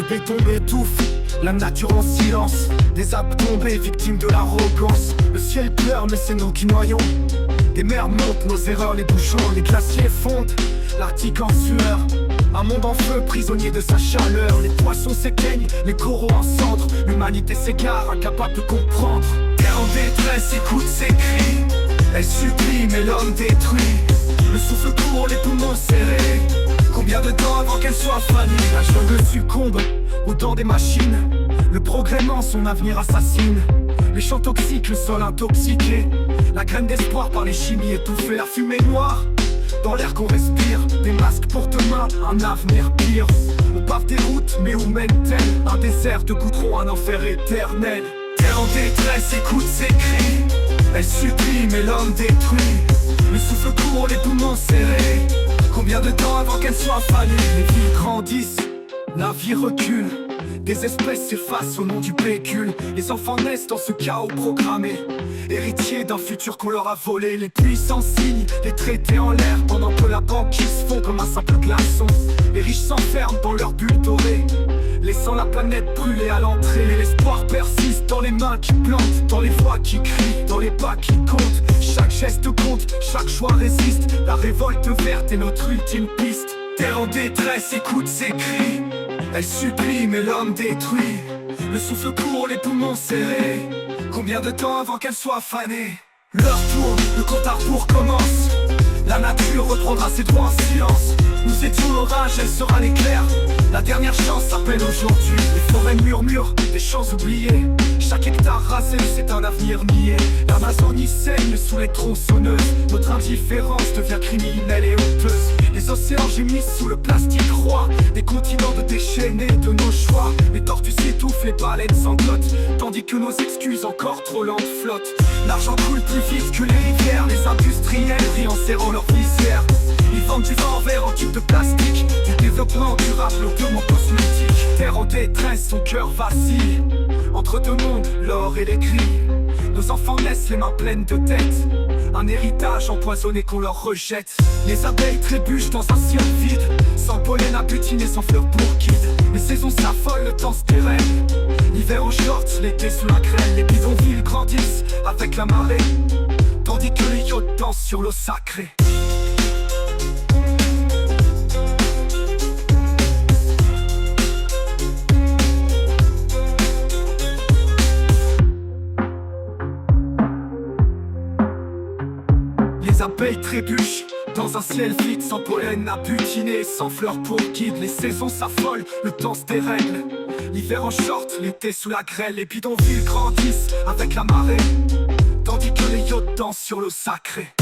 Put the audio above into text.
béton étouffe, la nature en silence. Des âmes tombées, victimes de l'arrogance. Le ciel pleure mais c'est nous qui noyons. Des mers montent, nos erreurs, les bouchons, les glaciers fondent, l'Arctique en sueur. Un monde en feu, prisonnier de sa chaleur. Les poissons s'éteignent, les coraux en cendres. L'humanité s'égare, incapable de comprendre. Terre en détresse, écoute ses cris. Elle supplie mais l'homme détruit. Le souffle court, les poumons serrés. Combien de temps avant qu'elle soit fanée? La jungle succombe aux dents des machines. Le progrès ment, son avenir assassine. Les champs toxiques, le sol intoxiqué. La graine d'espoir par les chimies étouffées. La fumée noire dans l'air qu'on respire. Des masques pour demain, un avenir pire. On pave des routes, mais où mène-t-elle? Un désert de goudron, un enfer éternel. Terre en détresse, écoute ses cris. Elle supplie, mais l'homme détruit. Le souffle court, les poumons serrés. Combien de temps avant qu'elle soit fanée? Les villes grandissent, la vie recule. Des espèces s'effacent au nom du pécule. Les enfants naissent dans ce chaos programmé, héritiers d'un futur qu'on leur a volé. Les puissants signent les traités en l'air, pendant que la banquise fond comme un simple glaçon. Les riches s'enferment dans leur bulle dorée, laissant la planète brûler à l'entrée. L'espoir persiste dans les mains qui plantent, dans les voix qui crient, dans les pas qui comptent. Chaque geste compte, chaque choix résiste. La révolte verte est notre ultime piste. Terre en détresse, écoute ses cris. Elle supplie mais l'homme détruit. Le souffle court, les poumons serrés. Combien de temps avant qu'elle soit fanée? L'heure tourne, le compte à rebours commence. La nature reprendra ses droits en silence. Nous étions l'orage, elle sera l'éclair. La dernière chance s'appelle aujourd'hui. Les forêts murmurent, des champs oubliés. Chaque hectare rasé, c'est un avenir nié. L'Amazonie saigne sous les tronçonneuses. Notre indifférence devient criminelle et honteuse. Les océans gémissent sous le plastique roi. Des continents de déchets nés de nos choix. Les tortues s'étouffent, les baleines sanglotent, tandis que nos excuses encore trop lentes flottent. L'argent coule plus vite que les rivières. Les industriels rient en serrant leurs visières. Ils vendent du vent vert en tube de plastique. Du développement durable au purement cosmétique. Terre en détresse, son cœur vacille entre deux mondes, l'or et les gris. Nos enfants naissent les mains pleines de dettes. Un héritage empoisonné qu'on leur rejette. Les abeilles trébuchent dans un ciel vide. Sans pollen à butiner, sans fleurs pour guide. Les saisons s'affolent, le temps se dérègle. L'hiver en shorts, l'été sous la grêle. Les bidonvilles grandissent avec la marée, tandis que les yachts dansent sur l'eau sacrée. Les abeilles trébuchent dans un ciel vide, sans pollen à butiner, sans fleurs pour guide. Les saisons s'affolent, le temps se dérègle. L'hiver en short, l'été sous la grêle. Les bidonvilles grandissent avec la marée, tandis que les yachts dansent sur l'eau sacrée.